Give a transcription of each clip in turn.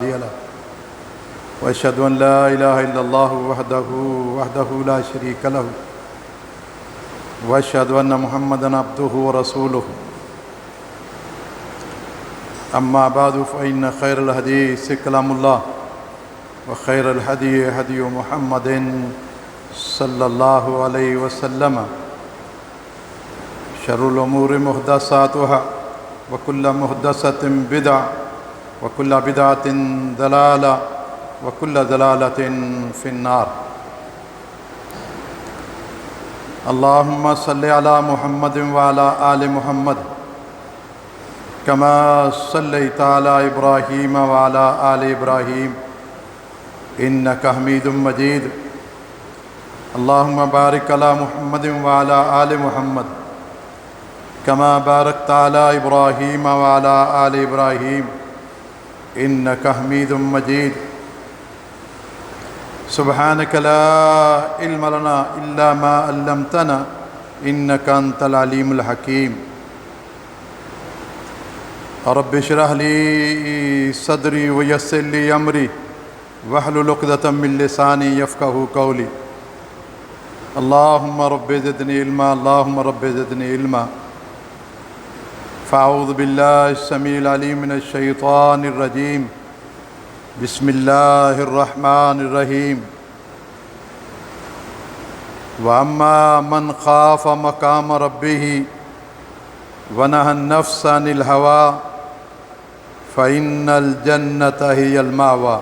له وأشهد أن لا إله إلا الله وحده لا شريك له وأشهد أن محمدًا عبده ورسوله أما بعد فإن خير الحديث كلام الله وخير الهدي هدي محمد صلى الله عليه وسلم شر الأمور محدثاتها وكل محدثة بدعة وكل بدعة ضلالة وكل ضلالة في النار اللهم صل على محمد وعلى آل محمد كما صليت على إبراهيم وعلى آل إبراهيم إنك حميد مجيد اللهم بارك على محمد وعلى آل محمد كما باركت على إبراهيم وعلى آل إبراهيم إنك حميد مجيد سبحانك لا علم لنا إلا ما علمتنا إنك أنت العليم الحكيم رب اشرح لي صدري ويسر لي أمري واحلل عقدة من لساني يفقهوا قولي اللهم رب زدني علما اللهم رب زدني علما فأعوذ بالله السميع العليم من الشيطان الرجيم بسم الله الرحمن الرحيم وأما من خاف مقام ربه ونهى النفس عن الهوى فإن الجنة هي المأوى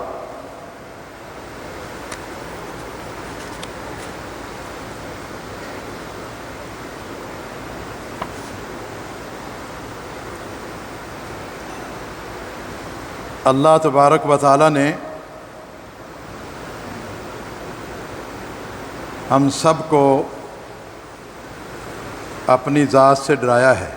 اللہ تبارک و تعالیٰ نے ہم سب کو اپنی ذات سے ڈرایا ہے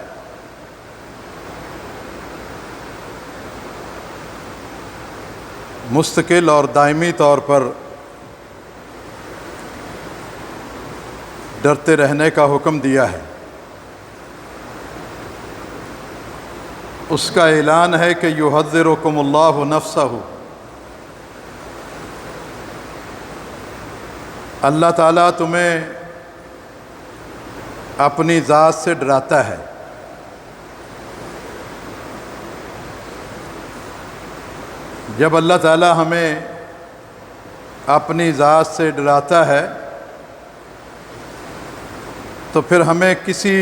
مستقل اور دائمی طور پر ڈرتے رہنے کا حکم دیا ہے اس کا اعلان ہے کہ یحذرکم اللہ نفسہ اللہ تعالیٰ تمہیں اپنی ذات سے ڈراتا ہے جب اللہ تعالیٰ ہمیں اپنی ذات سے ڈراتا ہے تو پھر ہمیں کسی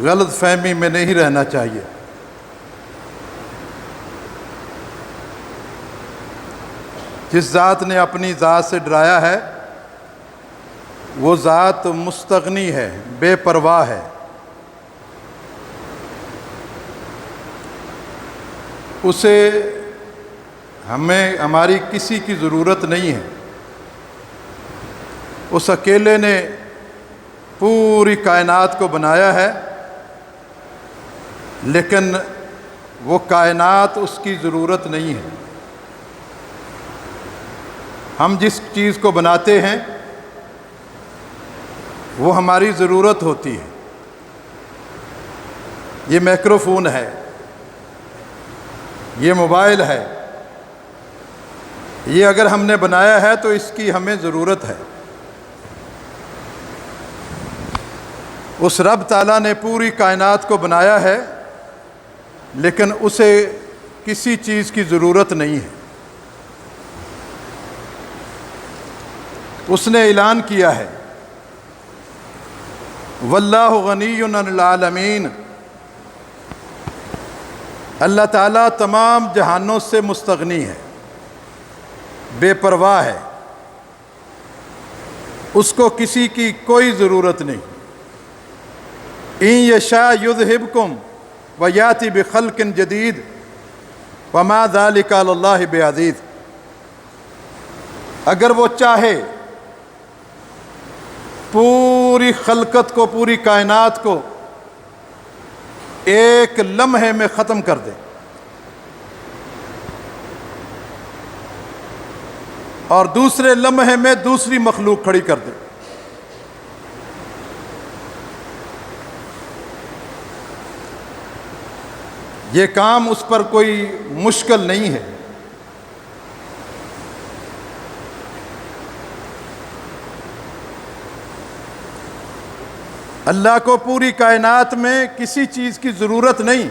غلط فہمی میں نہیں رہنا چاہیے جس ذات نے اپنی ذات سے ڈرایا ہے وہ ذات مستغنی ہے بے پرواہ ہے اسے ہماری کسی کی ضرورت نہیں ہے اس اکیلے نے پوری کائنات کو بنایا ہے لیکن وہ کائنات اس کی ضرورت نہیں ہے ہم جس چیز کو بناتے ہیں وہ ہماری ضرورت ہوتی ہے یہ مائکروفون ہے یہ موبائل ہے یہ اگر ہم نے بنایا ہے تو اس کی ہمیں ضرورت ہے اس رب تعالیٰ نے پوری کائنات کو بنایا ہے لیکن اسے کسی چیز کی ضرورت نہیں ہے اس نے اعلان کیا ہے واللہ غنی عن العالمین اللہ تعالیٰ تمام جہانوں سے مستغنی ہے بے پرواہ ہے اس کو کسی کی کوئی ضرورت نہیں ان یشاء یذہبکم ویاتی بخلق جدید وما ذلک علی اللہ بعزیز اگر وہ چاہے پوری خلقت کو پوری کائنات کو ایک لمحے میں ختم کر دے اور دوسرے لمحے میں دوسری مخلوق کھڑی کر دے یہ کام اس پر کوئی مشکل نہیں ہے۔ اللہ کو پوری کائنات میں کسی چیز کی ضرورت نہیں.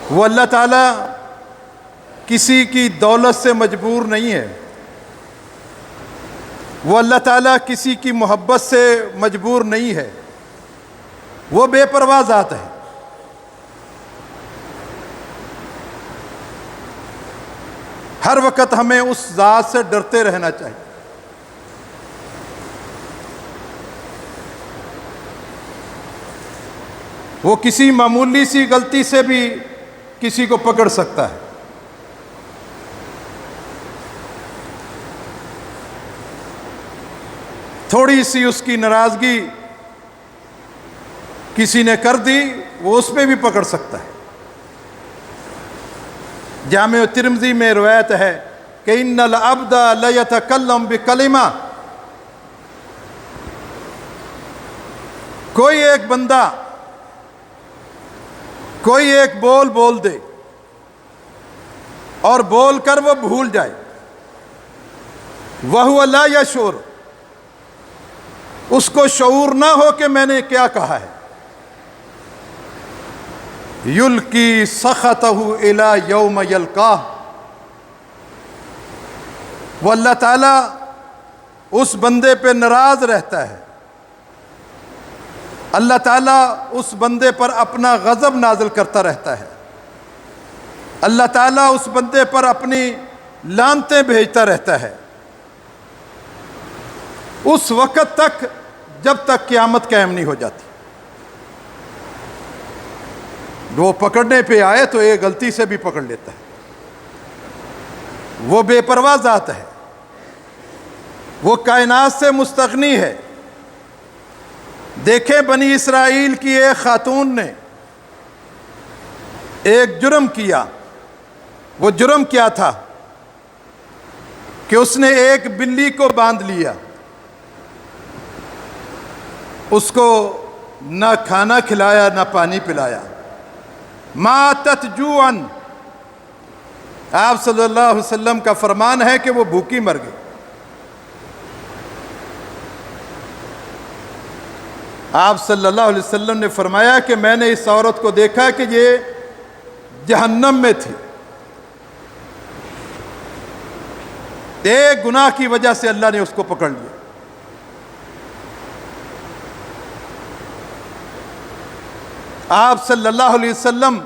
وہ اللہ تعالیٰ کسی کی دولت سے مجبور نہیں ہے. وہ اللہ تعالیٰ کسی کی محبت سے مجبور نہیں ہے. وہ بے پرواہ ذات ہے. ہر وقت ہمیں اس ذات سے ڈرتے رہنا چاہیے. وہ کسی معمولی سی غلطی سے بھی کسی کو پکڑ سکتا ہے. تھوڑی سی اس کی ناراضگی کسی نے کر دی، وہ اس پہ بھی پکڑ سکتا ہے. جامع ترمذی میں روایت ہے کہ ان العبد لیتکلم بکلمہ، کوئی ایک بندہ کوئی ایک بول دے اور بول کر وہ بھول جائے، وَهُوَ لَا يَشْعُرُ، اس کو شعور نہ ہو کہ میں نے کیا کہا ہے، یلقی سخطہ الی یوم یلقاہ، وہ اللہ تعالیٰ اس بندے پہ ناراض رہتا ہے. اللہ تعالیٰ اس بندے پر اپنا غضب نازل کرتا رہتا ہے. اللہ تعالیٰ اس بندے پر اپنی لعنتیں بھیجتا رہتا ہے اس وقت تک جب تک قیامت قائم نہیں ہو جاتی. وہ پکڑنے پہ آئے تو ایک غلطی سے بھی پکڑ لیتا ہے. وہ بے پرواہ ذات ہے. وہ کائنات سے مستغنی ہے. دیکھیں بنی اسرائیل کی ایک خاتون نے ایک جرم کیا. وہ جرم کیا تھا کہ اس نے ایک بلی کو باندھ لیا. اس کو نہ کھانا کھلایا نہ پانی پلایا. ماتت جوعا، آپ صلی اللہ علیہ وسلم کا فرمان ہے کہ وہ بھوکی مر گئی. آپ صلی اللہ علیہ وسلم نے فرمایا کہ میں نے اس عورت کو دیکھا کہ یہ جہنم میں تھی. ایک گناہ کی وجہ سے اللہ نے اس کو پکڑ لیا. آپ صلی اللہ علیہ وسلم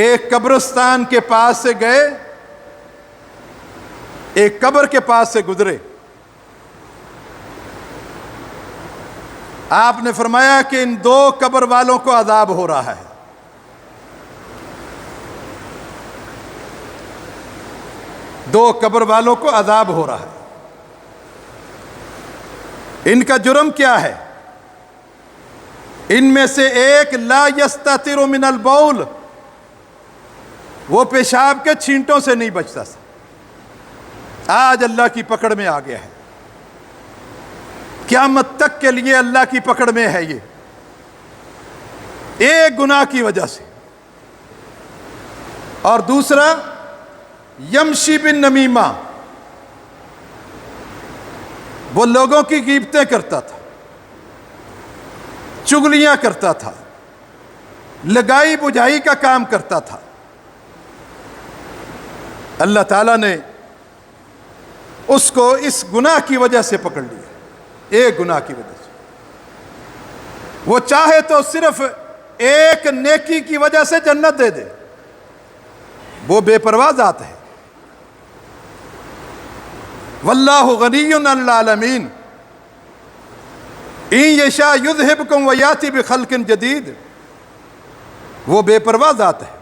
ایک قبرستان کے پاس سے گئے، ایک قبر کے پاس سے گزرے. آپ نے فرمایا کہ ان دو قبر والوں کو عذاب ہو رہا ہے. دو قبر والوں کو عذاب ہو رہا ہے. ان کا جرم کیا ہے؟ ان میں سے ایک لا یستتر من البول، وہ پیشاب کے چھینٹوں سے نہیں بچتا. آج اللہ کی پکڑ میں آ گیا ہے. قیامت تک کے لیے اللہ کی پکڑ میں ہے. یہ ایک گناہ کی وجہ سے. اور دوسرا یمشی بن نمیمہ، وہ لوگوں کی غیبتیں کرتا تھا، چگلیاں کرتا تھا، لگائی بجھائی کا کام کرتا تھا. اللہ تعالیٰ نے اس کو اس گناہ کی وجہ سے پکڑ لیا. ایک گناہ کی وجہ سے. وہ چاہے تو صرف ایک نیکی کی وجہ سے جنت دے دے. وہ بے پرواہ ذات ہے. واللہ غنی عن العالمین ان یشاء یذہبکم ویاتی بخلق جدید. وہ بے پرواہ ذات ہے.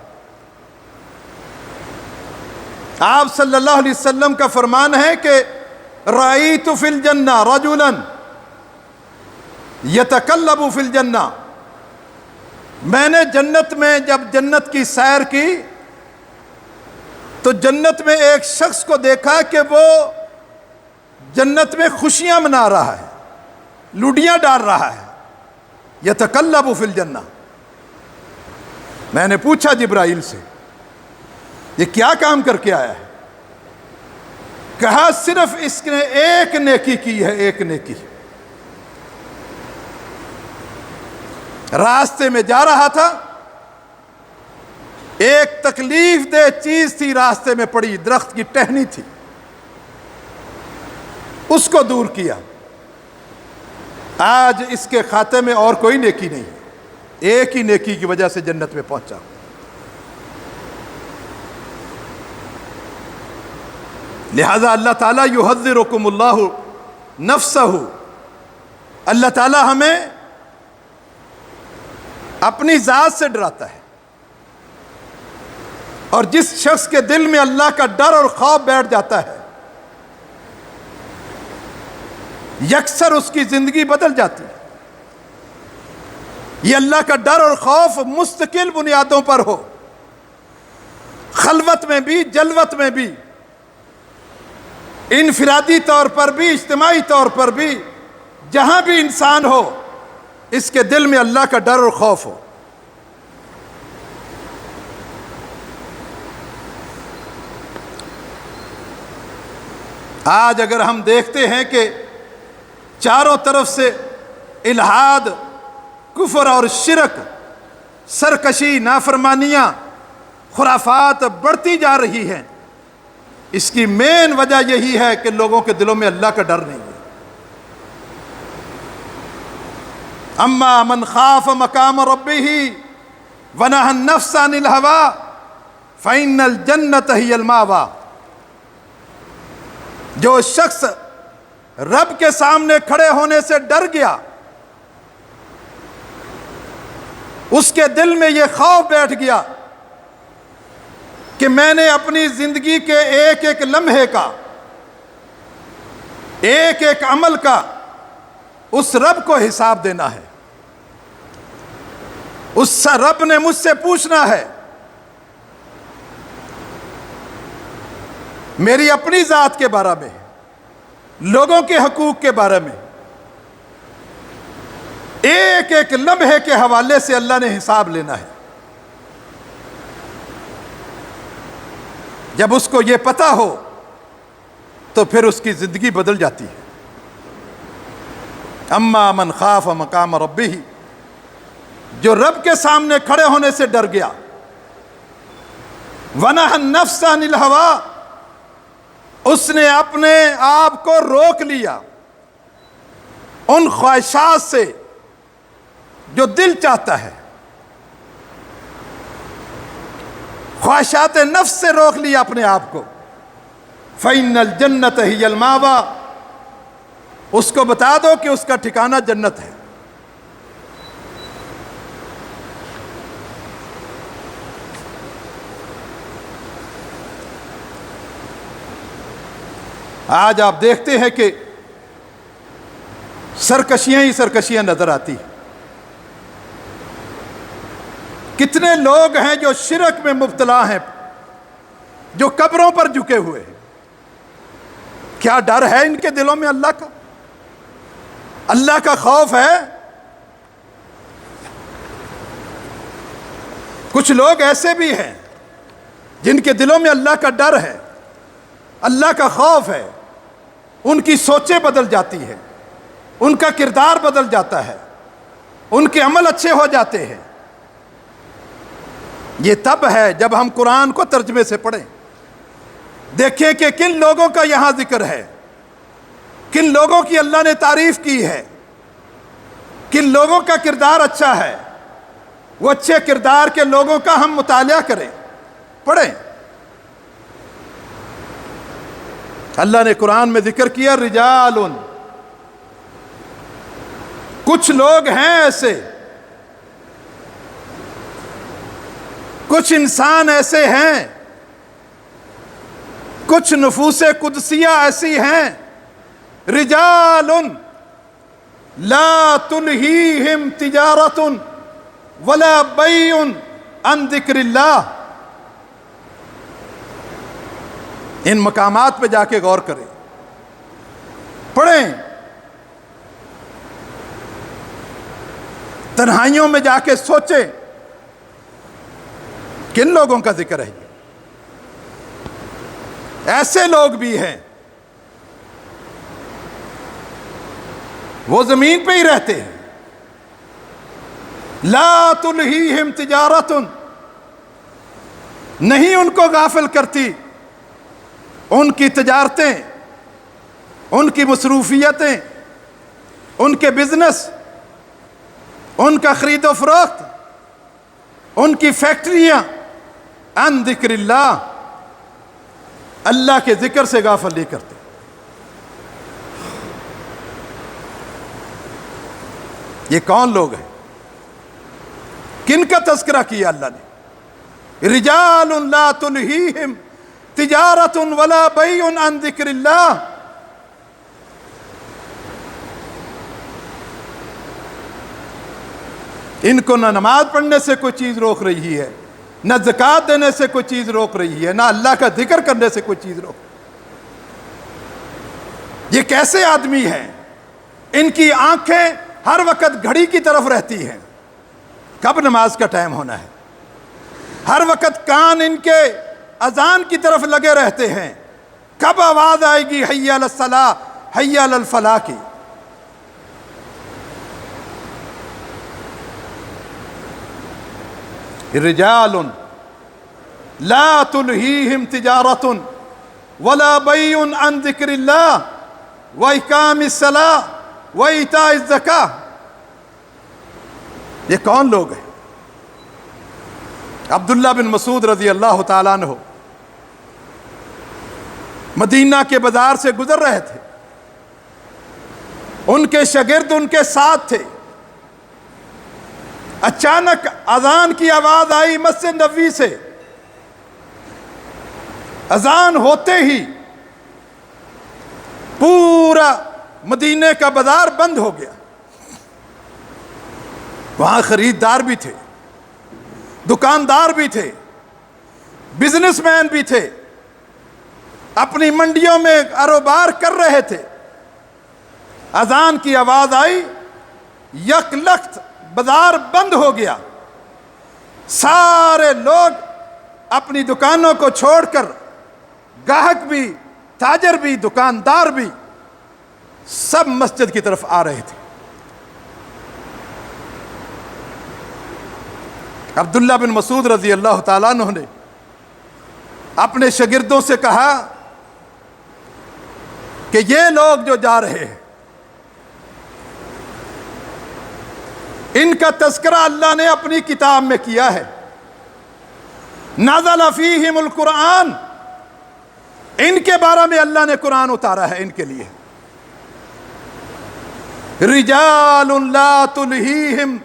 آپ صلی اللہ علیہ وسلم کا فرمان ہے کہ رأیت فی الجنہ رجلا یتکلب فی الجنہ، میں نے جنت میں جب جنت کی سیر کی تو جنت میں ایک شخص کو دیکھا کہ وہ جنت میں خوشیاں منا رہا ہے، لڈیاں ڈال رہا ہے. یتکلب فی الجنہ. میں نے پوچھا جبرائیل سے یہ کیا کام کر کے آیا ہے؟ کہا صرف اس نے ایک نیکی کی ہے، ایک نیکی۔ راستے میں جا رہا تھا، ایک تکلیف دہ چیز تھی راستے میں پڑی، درخت کی ٹہنی تھی، اس کو دور کیا۔ آج اس کے کھاتے میں اور کوئی نیکی نہیں، ایک ہی نیکی کی وجہ سے جنت میں پہنچا۔ لہذا اللہ تعالیٰ یحذرکم اللہ نفسہ، اللہ تعالیٰ ہمیں اپنی ذات سے ڈراتا ہے، اور جس شخص کے دل میں اللہ کا ڈر اور خوف بیٹھ جاتا ہے، یکسر اس کی زندگی بدل جاتی ہے۔ یہ اللہ کا ڈر اور خوف مستقل بنیادوں پر ہو، خلوت میں بھی، جلوت میں بھی، انفرادی طور پر بھی، اجتماعی طور پر بھی، جہاں بھی انسان ہو، اس کے دل میں اللہ کا ڈر اور خوف ہو۔ آج اگر ہم دیکھتے ہیں کہ چاروں طرف سے الحاد، کفر اور شرک، سرکشی، نافرمانیاں، خرافات بڑھتی جا رہی ہیں، اس کی مین وجہ یہی ہے کہ لوگوں کے دلوں میں اللہ کا ڈر نہیں ہے۔ اما من خاف مقام ربہ ونہى النفس عن الہویٰ فإن الجنۃ ہی المأویٰ۔ جو شخص رب کے سامنے کھڑے ہونے سے ڈر گیا، اس کے دل میں یہ خوف بیٹھ گیا کہ میں نے اپنی زندگی کے ایک ایک لمحے کا، ایک ایک عمل کا اس رب کو حساب دینا ہے، اس رب نے مجھ سے پوچھنا ہے۔ میری اپنی ذات کے بارے میں، لوگوں کے حقوق کے بارے میں، ایک ایک لمحے کے حوالے سے اللہ نے حساب لینا ہے۔ جب اس کو یہ پتا ہو تو پھر اس کی زندگی بدل جاتی ہے۔ اما من خاف مقام ربہ، جو رب کے سامنے کھڑے ہونے سے ڈر گیا، ونہى النفس عن الہویٰ، اس نے اپنے آپ کو روک لیا ان خواہشات سے جو دل چاہتا ہے، خواہشات نفس سے روک لیا اپنے آپ کو۔ فإن الجنۃ ہی المأویٰ، اس کو بتا دو کہ اس کا ٹھکانہ جنت ہے۔ آج آپ دیکھتے ہیں کہ سرکشیاں ہی سرکشیاں نظر آتی ہیں۔ کتنے لوگ ہیں جو شرک میں مبتلا ہیں، جو قبروں پر جھکے ہوئے ہیں۔ کیا ڈر ہے ان کے دلوں میں اللہ کا؟ اللہ کا خوف ہے؟ کچھ لوگ ایسے بھی ہیں جن کے دلوں میں اللہ کا ڈر ہے، اللہ کا خوف ہے، ان کی سوچیں بدل جاتی ہیں، ان کا کردار بدل جاتا ہے، ان کے عمل اچھے ہو جاتے ہیں۔ یہ تب ہے جب ہم قرآن کو ترجمے سے پڑھیں، دیکھیں کہ کن لوگوں کا یہاں ذکر ہے، کن لوگوں کی اللہ نے تعریف کی ہے، کن لوگوں کا کردار اچھا ہے، وہ اچھے کردار کے لوگوں کا ہم مطالعہ کریں، پڑھیں۔ اللہ نے قرآن میں ذکر کیا رجال، کچھ لوگ ہیں ایسے، کچھ انسان ایسے ہیں، کچھ نفوس قدسیہ ایسی ہیں، رجال لا تلہیہم تجارت ولا بیع عن ذکر اللہ۔ ان مقامات پہ جا کے غور کریں، پڑھیں، تنہائیوں میں جا کے سوچیں کن لوگوں کا ذکر ہے یہ۔ ایسے لوگ بھی ہیں وہ زمین پہ ہی رہتے ہیں. لا تلہیہم تجارت، نہیں ان کو غافل کرتی ان کی تجارتیں، ان کی مصروفیتیں، ان کے بزنس، ان کا خرید و فروخت، ان کی فیکٹریاں، عن ذکر اللہ، اللہ کے ذکر سے غافل نہیں کرتے. یہ کون لوگ ہیں؟ کن کا تذکرہ کیا اللہ نے؟ رجال لا تلہیہم تجارت ولا بیع عن ذکر اللہ. ان کو نہ نماز پڑھنے سے کوئی چیز روک رہی ہے، نہ زکوٰۃ دینے سے کوئی چیز روک رہی ہے، نہ اللہ کا ذکر کرنے سے کوئی چیز روک. یہ کیسے آدمی ہیں؟ ان کی آنکھیں ہر وقت گھڑی کی طرف رہتی ہیں، کب نماز کا ٹائم ہونا ہے. ہر وقت کان ان کے اذان کی طرف لگے رہتے ہیں، کب آواز آئے گی حی علی الصلاۃ حی علی الفلاح کی. رجال لا تلہیہم تجارت ولا بیع عن ذکر اللہ واقام الصلاۃ وایتاء الزکاۃ. یہ کون لوگ ہیں؟ عبداللہ بن مسعود رضی اللہ تعالیٰ عنہ مدینہ کے بازار سے گزر رہے تھے. ان کے شاگرد ان کے ساتھ تھے. اچانک اذان کی آواز آئی مسجد نبوی سے. اذان ہوتے ہی پورا مدینے کا بازار بند ہو گیا. وہاں خریدار بھی تھے، دکاندار بھی تھے، بزنس مین بھی تھے، اپنی منڈیوں میں کاروبار کر رہے تھے. اذان کی آواز آئی، یک لخت بازار بند ہو گیا. سارے لوگ اپنی دکانوں کو چھوڑ کر، گاہک بھی، تاجر بھی، دکاندار بھی، سب مسجد کی طرف آ رہے تھے. عبداللہ بن مسعود رضی اللہ تعالیٰ عنہ نے اپنے شاگردوں سے کہا کہ یہ لوگ جو جا رہے ہیں، ان کا تذکرہ اللہ نے اپنی کتاب میں کیا ہے. نزل فیہم القرآن، ان کے بارے میں اللہ نے قرآن اتارا ہے ان کے لیے. رجال لا تلہیہم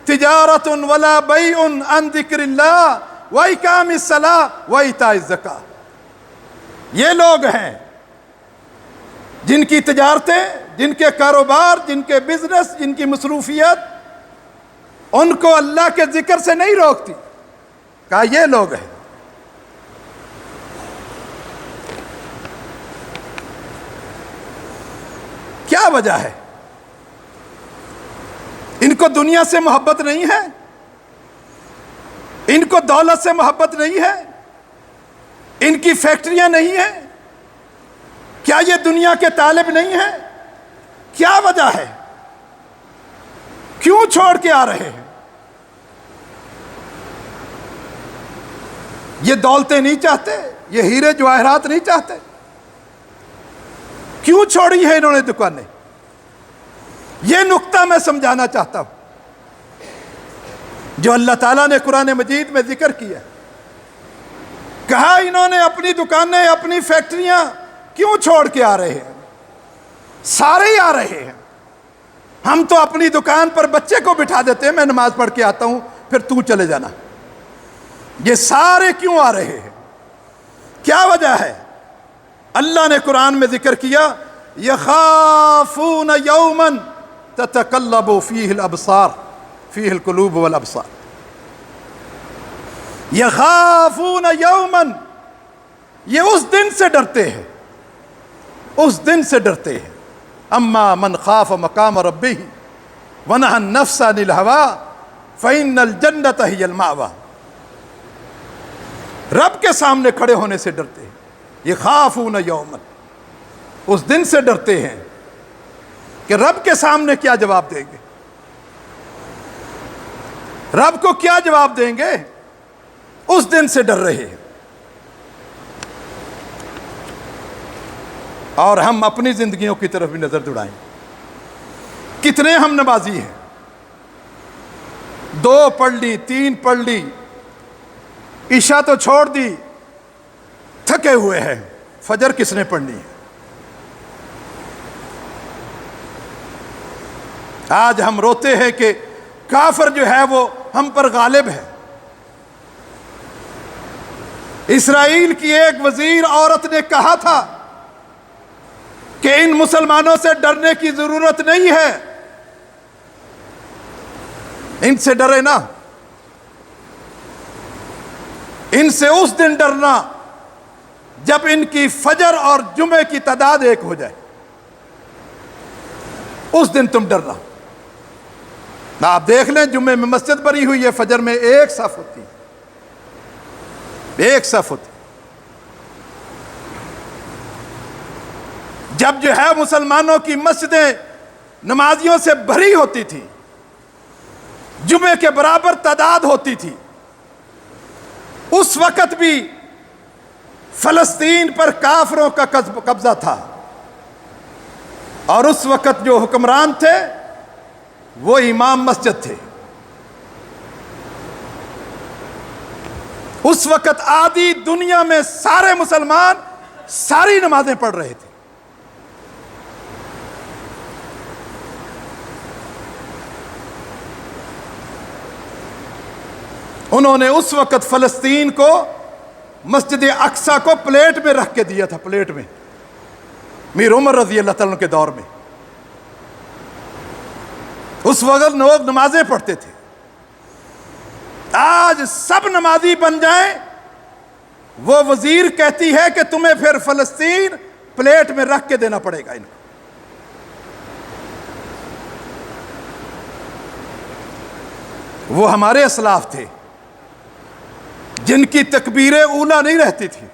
تجارت ولا بیع عن ذکر اللہ واقام الصلاۃ وایتاء الزکاۃ. یہ لوگ ہیں جن کی تجارتیں، جن کے کاروبار، جن کے بزنس، جن کی مصروفیت ان کو اللہ کے ذکر سے نہیں روکتی. کہا یہ لوگ ہیں. کیا وجہ ہے؟ ان کو دنیا سے محبت نہیں ہے، ان کو دولت سے محبت نہیں ہے، ان کی فیکٹریاں نہیں ہیں. کیا یہ دنیا کے طالب نہیں ہیں؟ کیا وجہ ہے؟ کیوں چھوڑ کے آ رہے ہیں؟ یہ دولتیں نہیں چاہتے، یہ ہیرے جواہرات نہیں چاہتے. کیوں چھوڑی ہے انہوں نے دکانیں؟ یہ نقطہ میں سمجھانا چاہتا ہوں جو اللہ تعالیٰ نے قرآن مجید میں ذکر کیا. کہا انہوں نے اپنی دکانیں، اپنی فیکٹریاں کیوں چھوڑ کے آ رہے ہیں؟ سارے ہی آ رہے ہیں. ہم تو اپنی دکان پر بچے کو بٹھا دیتے ہیں، میں نماز پڑھ کے آتا ہوں پھر تو چلے جانا. یہ سارے کیوں آ رہے ہیں؟ کیا وجہ ہے؟ اللہ نے قرآن میں ذکر کیا، یخافون یوما تتقلب فیہ الابصار فیہ القلوب والابصار. یخافون یوما، یہ اس دن سے ڈرتے ہیں، اس دن سے ڈرتے ہیں. اما من خاف مقام ربہ ونہى النفس عن الہویٰ فإن الجنۃ ہی المأویٰ. رب کے سامنے کھڑے ہونے سے ڈرتے ہیں. یخافون یوما، اس دن سے ڈرتے ہیں کہ رب کے سامنے کیا جواب دیں گے، رب کو کیا جواب دیں گے، اس دن سے ڈر رہے ہیں۔ اور ہم اپنی زندگیوں کی طرف بھی نظر دوڑائیں، کتنے ہم نمازی ہیں، 2 پڑھ لی، 3 پڑھ لی، عشاء تو چھوڑ دی، تھکے ہوئے ہیں، فجر کس نے پڑھنی ہے؟ آج ہم روتے ہیں کہ کافر جو ہے وہ ہم پر غالب ہے۔ اسرائیل کی ایک وزیر عورت نے کہا تھا کہ ان مسلمانوں سے ڈرنے کی ضرورت نہیں ہے، ان سے ڈرے نا، ان سے اس دن ڈرنا جب ان کی فجر اور جمعے کی تعداد ایک ہو جائے، اس دن تم ڈرنا۔ آپ دیکھ لیں، جمعے میں مسجد بھری ہوئی ہے، فجر میں ایک صف ہوتی ہے، ایک صف ہوتی ہے۔ جب جو ہے مسلمانوں کی مسجدیں نمازیوں سے بھری ہوتی تھی، جمعے کے برابر تعداد ہوتی تھی، اس وقت بھی فلسطین پر کافروں کا قبضہ تھا، اور اس وقت جو حکمران تھے وہ امام مسجد تھے۔ اس وقت آدھی دنیا میں سارے مسلمان ساری نمازیں پڑھ رہے تھے۔ انہوں نے اس وقت فلسطین کو، مسجد اقصی کو پلیٹ میں رکھ کے دیا تھا، پلیٹ میں، میر عمر رضی اللہ تعالیٰ کے دور میں۔ اس وقت لوگ نمازیں پڑھتے تھے۔ آج سب نمازی بن جائیں، وہ وزیر کہتی ہے کہ تمہیں پھر فلسطین پلیٹ میں رکھ کے دینا پڑے گا ان کو۔ وہ ہمارے اسلاف تھے جن کی تکبیر اولیٰ نہیں رہتی تھی۔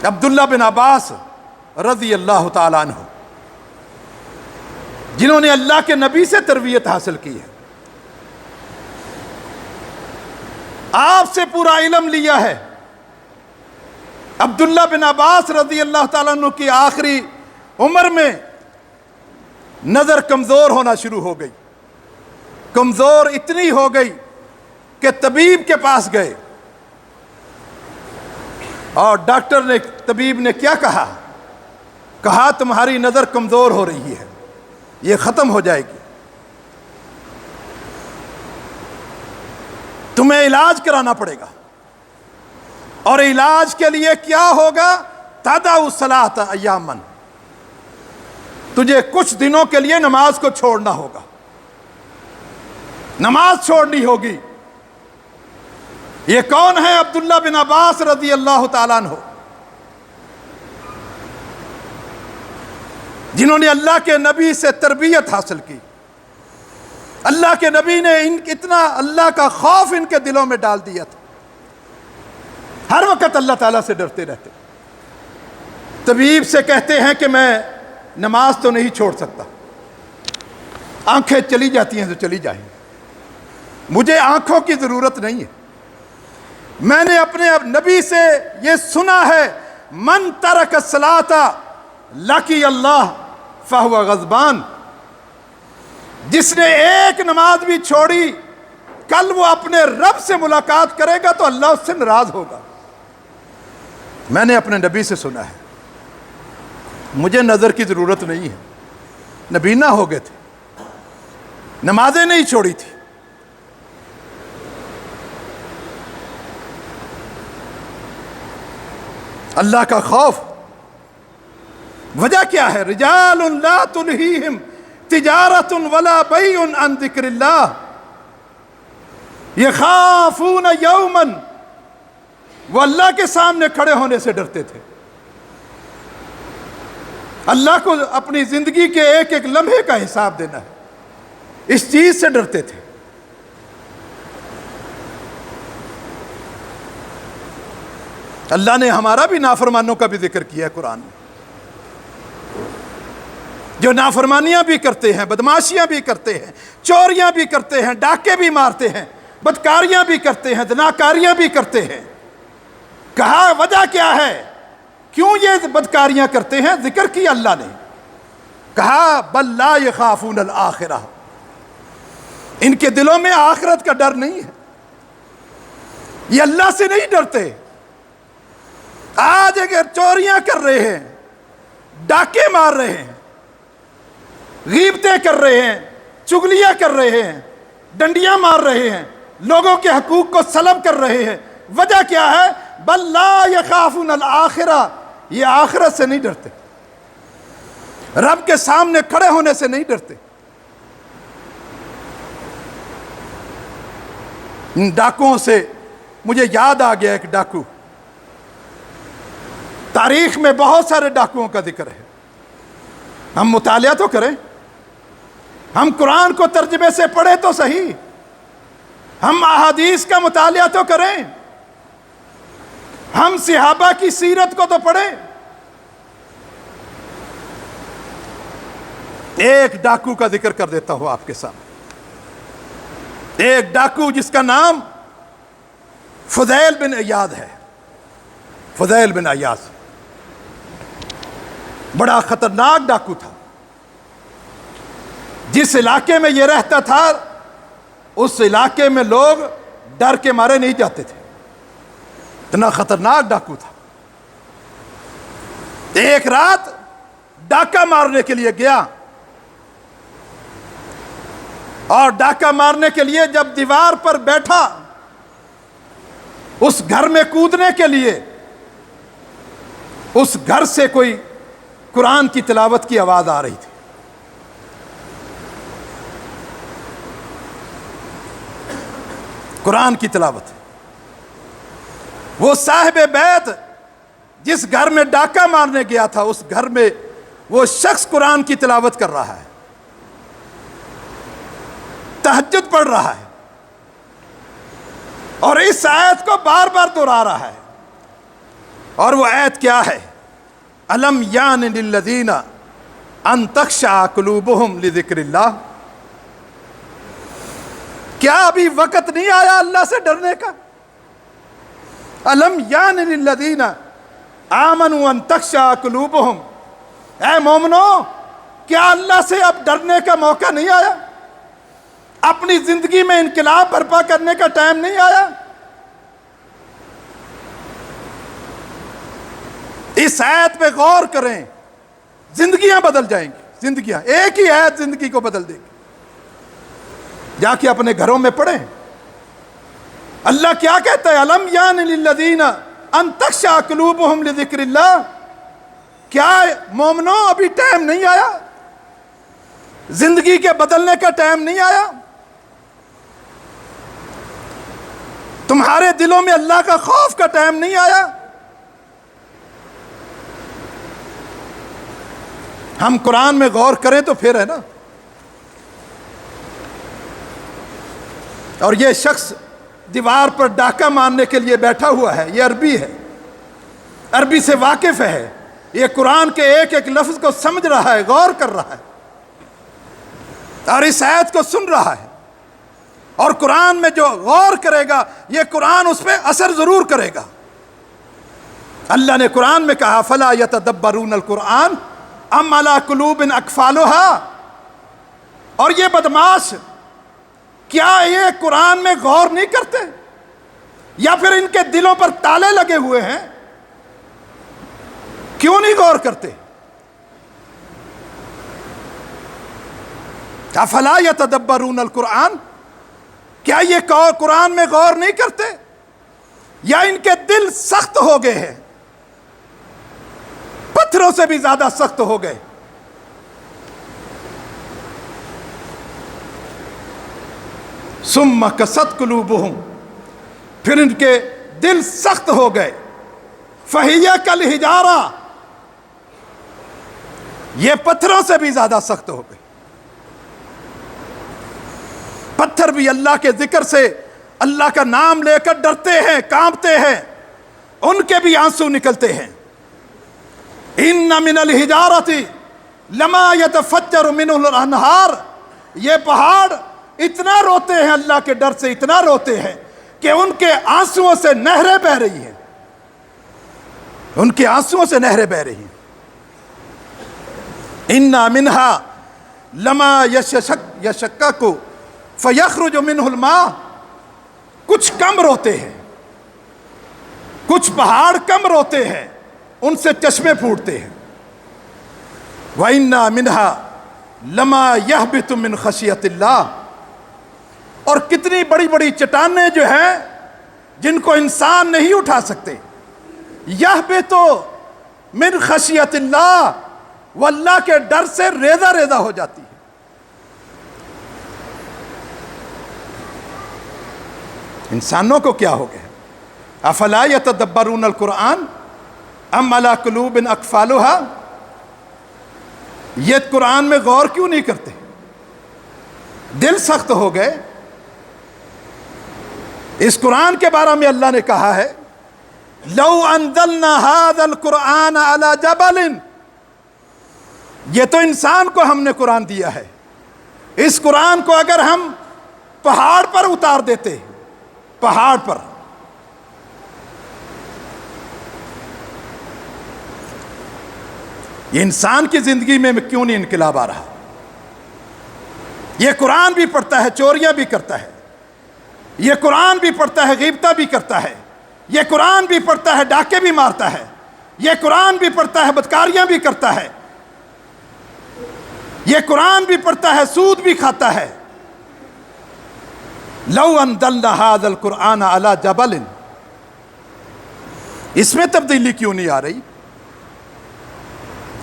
عبداللہ بن عباس رضی اللہ تعالیٰ عنہ، جنہوں نے اللہ کے نبی سے تربیت حاصل کی ہے، آپ سے پورا علم لیا ہے۔ عبداللہ بن عباس رضی اللہ تعالیٰ عنہ کی آخری عمر میں نظر کمزور ہونا شروع ہو گئی، کمزور اتنی ہو گئی کہ طبیب کے پاس گئے، اور ڈاکٹر نے، طبیب نے کیا کہا؟ کہا تمہاری نظر کمزور ہو رہی ہے، یہ ختم ہو جائے گی، تمہیں علاج کرانا پڑے گا۔ اور علاج کے لیے کیا ہوگا؟ تدع الصلاۃ ایاما، تجھے کچھ دنوں کے لیے نماز کو چھوڑنا ہوگا، نماز چھوڑنی ہوگی۔ یہ کون ہے؟ عبداللہ بن عباس رضی اللہ تعالیٰ عنہ، جنہوں نے اللہ کے نبی سے تربیت حاصل کی۔ اللہ کے نبی نے اتنا اللہ کا خوف ان کے دلوں میں ڈال دیا تھا، ہر وقت اللہ تعالیٰ سے ڈرتے رہتے۔ طبیب سے کہتے ہیں کہ میں نماز تو نہیں چھوڑ سکتا، آنکھیں چلی جاتی ہیں تو چلی جائیں، مجھے آنکھوں کی ضرورت نہیں ہے۔ میں نے اپنے نبی سے یہ سنا ہے، من ترک الصلاۃ لقی اللہ فہو غضبان، جس نے ایک نماز بھی چھوڑی، کل وہ اپنے رب سے ملاقات کرے گا تو اللہ اس سے ناراض ہوگا۔ میں نے اپنے نبی سے سنا ہے، مجھے نظر کی ضرورت نہیں ہے، نبینا ہو گئے تھے، نمازیں نہیں چھوڑی تھی۔ اللہ کا خوف، وجہ کیا ہے؟ رجال لا تلہیہم تجارت ولا بیع عن ذکر اللہ یخافون یوما، وہ اللہ کے سامنے کھڑے ہونے سے ڈرتے تھے، اللہ کو اپنی زندگی کے ایک ایک لمحے کا حساب دینا ہے، اس چیز سے ڈرتے تھے۔ اللہ نے ہمارا بھی نافرمانوں کا بھی ذکر کیا ہے قرآن میں۔ جو نافرمانیاں بھی کرتے ہیں، بدماشیاں بھی کرتے ہیں، چوریاں بھی کرتے ہیں، ڈاکے بھی مارتے ہیں، بدکاریاں بھی کرتے ہیں، زناکاریاں بھی کرتے ہیں۔ کہا وجہ کیا ہے، کیوں یہ بدکاریاں کرتے ہیں؟ ذکر کیا اللہ نے، کہا بل لا یخافون الآخرہ، ان کے دلوں میں آخرت کا ڈر نہیں ہے، یہ اللہ سے نہیں ڈرتے۔ آج اگر چوریاں کر رہے ہیں، ڈاکے مار رہے ہیں، غیبتیں کر رہے ہیں، چغلیاں کر رہے ہیں، ڈنڈیاں مار رہے ہیں، لوگوں کے حقوق کو سلب کر رہے ہیں، وجہ کیا ہے؟ بل لا یخافون الآخرہ، یہ آخرت سے نہیں ڈرتے، رب کے سامنے کھڑے ہونے سے نہیں ڈرتے۔ ان ڈاکوؤں سے مجھے یاد آ گیا ایک ڈاکو، تاریخ میں بہت سارے ڈاکوؤں کا ذکر ہے، ہم مطالعہ تو کریں، ہم قرآن کو ترجمے سے پڑھیں تو صحیح، ہم احادیث کا مطالعہ تو کریں، ہم صحابہ کی سیرت کو تو پڑھیں۔ ایک ڈاکو کا ذکر کر دیتا ہوں آپ کے سامنے، ایک ڈاکو جس کا نام فضیل بن عیاض ہے، فضیل بن عیاض، بڑا خطرناک ڈاکو تھا۔ جس علاقے میں یہ رہتا تھا اس علاقے میں لوگ ڈر کے مارے نہیں جاتے تھے، اتنا خطرناک ڈاکو تھا۔ ایک رات ڈاکہ مارنے کے لیے گیا، اور ڈاکہ مارنے کے لیے جب دیوار پر بیٹھا، اس گھر میں کودنے کے لیے، اس گھر سے کوئی قرآن کی تلاوت کی آواز آ رہی تھی۔ قرآن کی تلاوت، وہ صاحب بیت جس گھر میں ڈاکہ مارنے گیا تھا، اس گھر میں وہ شخص قرآن کی تلاوت کر رہا ہے، تہجد پڑھ رہا ہے، اور اس آیت کو بار بار دہرا رہا ہے۔ اور وہ آیت کیا ہے؟ الم یان للذین ان تخشع قلوبہم لذکر اللہ، کیا ابھی وقت نہیں آیا اللہ سے ڈرنے کا؟ الم یان للذین آمنوا ان تخشع قلوبہم، اے مومنو کیا اللہ سے اب ڈرنے کا موقع نہیں آیا؟ اپنی زندگی میں انقلاب برپا کرنے کا ٹائم نہیں آیا؟ اس آیت پہ غور کریں، زندگیاں بدل جائیں گی، زندگیاں، ایک ہی آیت زندگی کو بدل دے گی۔ جا کے اپنے گھروں میں پڑھیں، اللہ کیا کہتا ہے؟ الم یان للذین ان تخشع قلوبہم لذکر اللہ، کیا مومنو ابھی ٹائم نہیں آیا؟ زندگی کے بدلنے کا ٹائم نہیں آیا؟ تمہارے دلوں میں اللہ کا خوف کا ٹائم نہیں آیا؟ ہم قرآن میں غور کریں تو پھر ہے نا۔ اور یہ شخص دیوار پر ڈاکہ مارنے کے لیے بیٹھا ہوا ہے، یہ عربی ہے، عربی سے واقف ہے، یہ قرآن کے ایک ایک لفظ کو سمجھ رہا ہے، غور کر رہا ہے، اور اس آیت کو سن رہا ہے۔ اور قرآن میں جو غور کرے گا یہ قرآن اس پہ اثر ضرور کرے گا۔ اللہ نے قرآن میں کہا فَلَا يَتَدَبَّرُونَ الْقُرْآنَ أَمْ عَلَىٰ قُلُوبٍ أَقْفَالُهَا، اور یہ بدماش کیا یہ قرآن میں غور نہیں کرتے، یا پھر ان کے دلوں پر تالے لگے ہوئے ہیں؟ کیوں نہیں غور کرتے؟ أَفَلَا يَتَدَبَّرُونَ الْقُرْآنَ، کیا یہ قرآن میں غور نہیں کرتے، یا ان کے دل سخت ہو گئے ہیں، پتھروں سے بھی زیادہ سخت ہو گئے؟ ثم قست قلوبہم، پھر ان کے دل سخت ہو گئے، فہی کالحجارہ، یہ پتھروں سے بھی زیادہ سخت ہو گئے۔ پتھر بھی اللہ کے ذکر سے، اللہ کا نام لے کر ڈرتے ہیں، کانپتے ہیں، ان کے بھی آنسو نکلتے ہیں۔ ان من الحجارۃ لما یتفجر منہ الانہار، یہ پہاڑ اتنا روتے ہیں اللہ کے ڈر سے، اتنا روتے ہیں کہ ان کے آنسوؤں سے نہریں بہہ رہی ہیں، ان کے آنسوؤں سے نہریں بہہ رہی ہیں۔ اِنَّا مِنْهَا لَمَا يَشَقَّقُ فَيَخْرُجُ مِنْهُ الْمَاءُ، کچھ کم روتے ہیں، کچھ پہاڑ کم روتے ہیں، ان سے چشمے پھوٹتے ہیں۔ وَإِنَّا مِنْهَا لَمَا يَهْبِطُ مِنْ خَشْيَةِ اللَّهِ، اور کتنی بڑی بڑی چٹانیں جو ہیں جن کو انسان نہیں اٹھا سکتے، يَهْبِطُ مِنْ خَشْيَةِ اللَّهِ، وہ اللہ کے ڈر سے ریزہ ریزہ ہو جاتی ہے۔ انسانوں کو کیا ہو گیا؟ افلا یتدبرون القرآن ام علی قلوب اقفالها، یہ قرآن میں غور کیوں نہیں کرتے؟ دل سخت ہو گئے۔ اس قرآن کے بارے میں اللہ نے کہا ہے لو انزلنا هذا القرآن على جبل، یہ تو انسان کو ہم نے قرآن دیا ہے، اس قرآن کو اگر ہم پہاڑ پر اتار دیتے، پہاڑ پر، یہ انسان کی زندگی میں کیوں نہیں انقلاب آ رہا؟ یہ قرآن بھی پڑھتا ہے، چوریاں بھی کرتا ہے، یہ قرآن بھی پڑھتا ہے، غیبتہ بھی کرتا ہے، یہ قرآن بھی پڑھتا ہے، ڈاکے بھی مارتا ہے، یہ قرآن بھی پڑھتا ہے، بدکاریاں بھی کرتا ہے، یہ قرآن بھی پڑھتا ہے، سود بھی کھاتا ہے۔ لو انزلنا هذا القرآن على جبل، اس میں تبدیلی کیوں نہیں آ رہی؟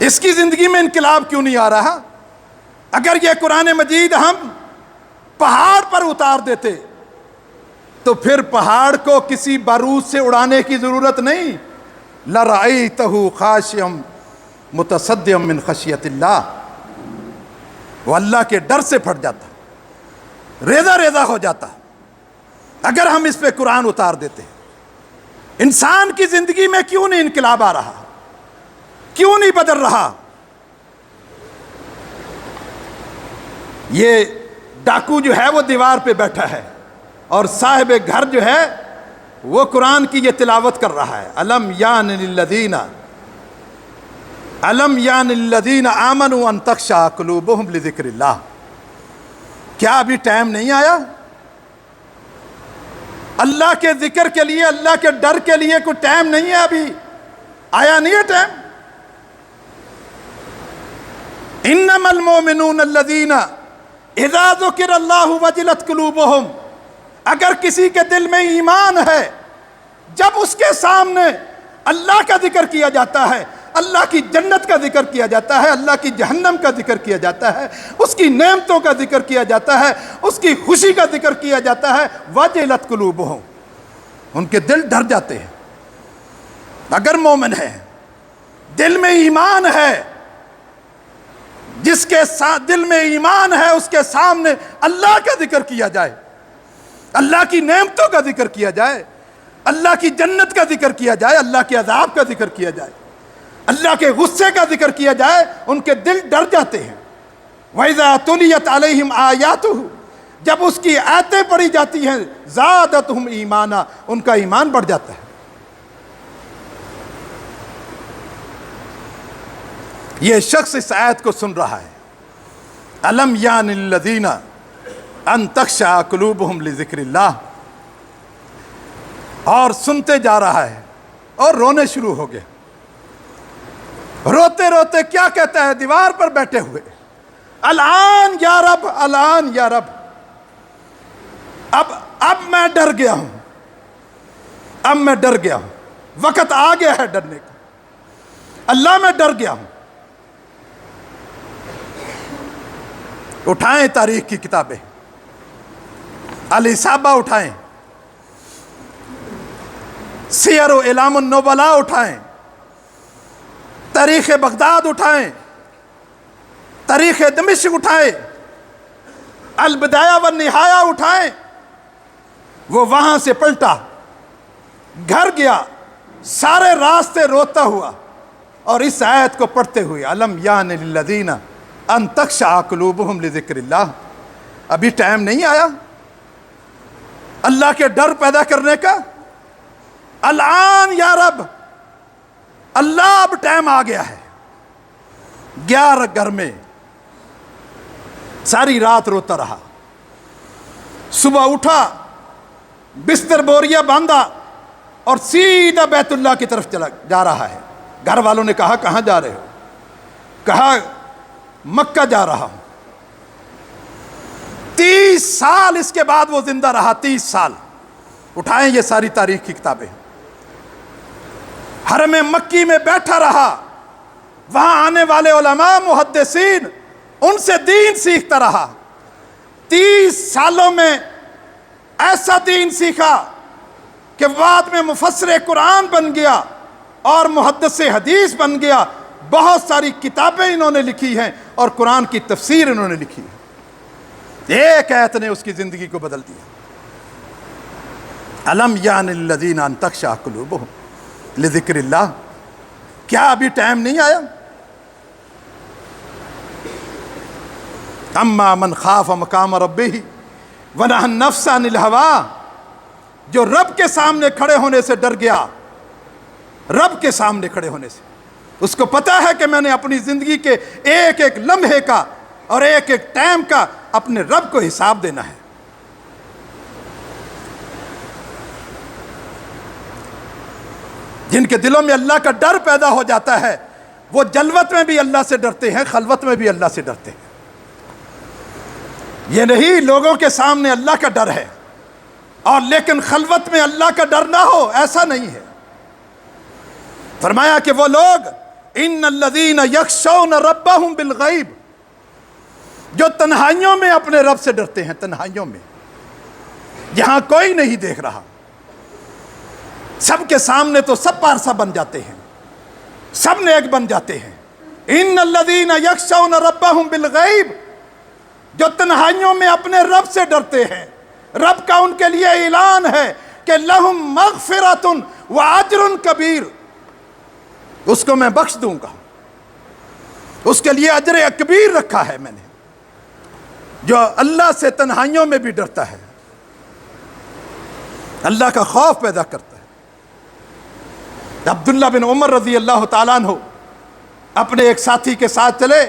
اس کی زندگی میں انقلاب کیوں نہیں آ رہا؟ اگر یہ قرآن مجید ہم پہاڑ پر اتار دیتے تو پھر پہاڑ کو کسی بارود سے اڑانے کی ضرورت نہیں، لَرَأَيْتَهُ خَاشِعًا مُتَصَدِّعًا مِنْ خَشْيَةِ اللَّهِ، وہ اللہ کے ڈر سے پھٹ جاتا، ریزہ ریزہ ہو جاتا اگر ہم اس پہ قرآن اتار دیتے۔ انسان کی زندگی میں کیوں نہیں انقلاب آ رہا؟ کیوں نہیں بدل رہا؟ یہ ڈاکو جو ہے وہ دیوار پہ بیٹھا ہے اور صاحب گھر جو ہے وہ قرآن کی یہ تلاوت کر رہا ہے، أَلَمْ يَعْنِ لِلَّذِينَ آمَنُوا أَن تَخْشَعَ قُلُوبُهُمْ لِذِكْرِ اللَّهِ، کیا ابھی ٹائم نہیں آیا اللہ کے ذکر کے لیے، اللہ کے ڈر کے لیے؟ کوئی ٹائم نہیں ہے ابھی؟ آیا نہیں ہے ٹائم؟ انما المؤمنون الذین اذا ذکر اللہ وجلت قلوبہم، اگر کسی کے دل میں ایمان ہے، جب اس کے سامنے اللہ کا ذکر کیا جاتا ہے، اللہ کی جنت کا ذکر کیا جاتا ہے، اللہ کی جہنم کا ذکر کیا جاتا ہے، اس کی نعمتوں کا ذکر کیا جاتا ہے، اس کی خوشی کا ذکر کیا جاتا ہے، وجلت قلوبہم، ان کے دل ڈر جاتے ہیں۔ اگر مومن ہے، دل میں ایمان ہے، جس کے دل میں ایمان ہے اس کے سامنے اللہ کا ذکر کیا جائے، اللہ کی نعمتوں کا ذکر کیا جائے، اللہ کی جنت کا ذکر کیا جائے، اللہ کے عذاب کا ذکر کیا جائے، اللہ کے غصے کا ذکر کیا جائے، ان کے دل ڈر جاتے ہیں۔ وَإِذَا تُلِيَتْ عَلَيْهِمْ آيَاتُهُ، جب اس کی آیتیں پڑھی جاتی ہیں، زَادَتْهُمْ ایمانا، ان کا ایمان بڑھ جاتا ہے۔ یہ شخص اس آیت کو سن رہا ہے، أَلَمْ يَعْنِ لِلَّذِينَ أَن تَخْشَعَ قُلُوبُهُمْ لِذِكْرِ اللَّهِ، اور سنتے جا رہا ہے اور رونے شروع ہو گئے۔ روتے روتے کیا کہتا ہے دیوار پر بیٹھے ہوئے؟ الآن یا رب، الآن یا رب، اب میں ڈر گیا ہوں، اب میں ڈر گیا ہوں، وقت آ گیا ہے ڈرنے کا، اللہ میں ڈر گیا ہوں۔ اٹھائیں تاریخ کی کتابیں، الاصابہ اٹھائیں، سیر و اعلام النبلاء اٹھائیں، تاریخ بغداد اٹھائیں، تاریخ دمشق اٹھائیں، البدایہ والنہایہ اٹھائیں۔ وہ وہاں سے پلٹا، گھر گیا، سارے راستے روتا ہوا، اور اس آیت کو پڑھتے ہوئے الم یان للذین ان تخشع قلوبہم لذکر اللہ، ابھی ٹائم نہیں آیا اللہ کے ڈر پیدا کرنے کا؟ الان یا رب، اللہ اب ٹائم آ گیا ہے۔ 11 گھر میں ساری رات روتا رہا، صبح اٹھا، بستر بوریا باندھا اور سیدھا بیت اللہ کی طرف جا رہا ہے۔ گھر والوں نے کہا کہاں جا رہے ہو؟ کہا مکہ جا رہا ہوں۔ 30 سال اس کے بعد وہ زندہ رہا، 30 سال۔ اٹھائیں یہ ساری تاریخ کی کتابیں، حرم مکی میں بیٹھا رہا، وہاں آنے والے علماء محدثین ان سے دین سیکھتا رہا۔ 30 سالوں میں ایسا دین سیکھا کہ بعد میں مفسر قرآن بن گیا اور محدث حدیث بن گیا۔ بہت ساری کتابیں انہوں نے لکھی ہیں اور قرآن کی تفسیر انہوں نے لکھی ہے۔ ایک آیت نے اس کی زندگی کو بدل دیا۔ الم یان للذین ان تخشع قلوبہم لذکر اللہ، کیا ابھی ٹائم نہیں آیا؟ اما من خاف مقام ربہ ونہى النفس عن الہویٰ، جو رب کے سامنے کھڑے ہونے سے ڈر گیا، رب کے سامنے کھڑے ہونے سے، اس کو پتا ہے کہ میں نے اپنی زندگی کے ایک ایک لمحے کا اور ایک ایک ٹائم کا اپنے رب کو حساب دینا ہے۔ جن کے دلوں میں اللہ کا ڈر پیدا ہو جاتا ہے وہ جلوت میں بھی اللہ سے ڈرتے ہیں، خلوت میں بھی اللہ سے ڈرتے ہیں۔ یہ نہیں لوگوں کے سامنے اللہ کا ڈر ہے اور لیکن خلوت میں اللہ کا ڈر نہ ہو، ایسا نہیں ہے۔ فرمایا کہ وہ لوگ ان الذین یخشون ربہم بالغیب، جو تنہائیوں میں اپنے رب سے ڈرتے ہیں، تنہائیوں میں جہاں کوئی نہیں دیکھ رہا، سب کے سامنے تو سب پارسا بن جاتے ہیں، سب نیک بن جاتے ہیں۔ ان الذین یخشون ربہم بالغیب، جو تنہائیوں میں اپنے رب سے ڈرتے ہیں، رب کا ان کے لیے اعلان ہے کہ لہم مغفرۃ واجر کبیر، اس کو میں بخش دوں گا، اس کے لیے اجر کبیر رکھا ہے میں نے۔ جو اللہ سے تنہائیوں میں بھی ڈرتا ہے، اللہ کا خوف پیدا کرتا ہے۔ عبداللہ بن عمر رضی اللہ تعالیٰ عنہ اپنے ایک ساتھی کے ساتھ چلے،